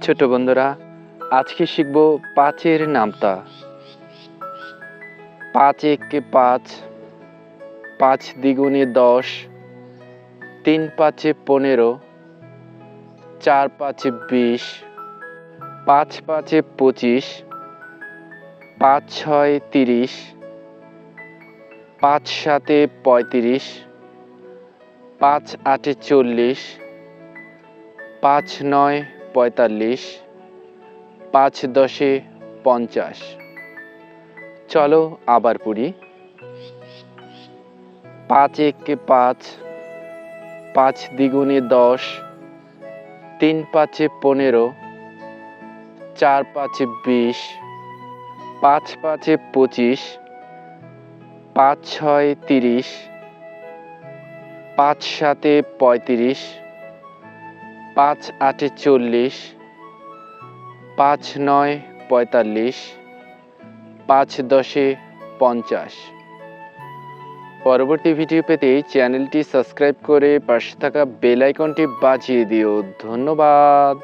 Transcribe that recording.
ছোট বন্ধুরা, আজকে শিখব পাঁচের নামতা। ৫ একে ৫, ৫ দ্বিগুণে ১০, ৩ ৫-এ ১৫, ৪ ৫-এ ২০, ৫ ৫-এ ২৫, ৫ ৬-এ ৩০, ৫ ৭-এ ৩৫, ৫ ৮-এ ৪০, ৫ ৯-এ ৪৫, ৫ ১০-এ ৫০। চলো আবার পড়ি। ৫ একে ৫, ৫ দ্বিগুণে ১০, ৩ ৫-এ ১৫, ৪ ৫-এ ২০, ৫ ৫-এ ২৫, ৫ ৬-এ ৩০, ৫ ৭-এ ৩৫, ৫ ৮-এ ৪০, ৫ ৯-এ ৪৫, ৫ ১০-এ ৫০। পরবর্তী ভিডিও পেতে চ্যানেলটি সাবস্ক্রাইব করে পাশে থাকা বেল আইকনটি বাজিয়ে দিও। ধন্যবাদ।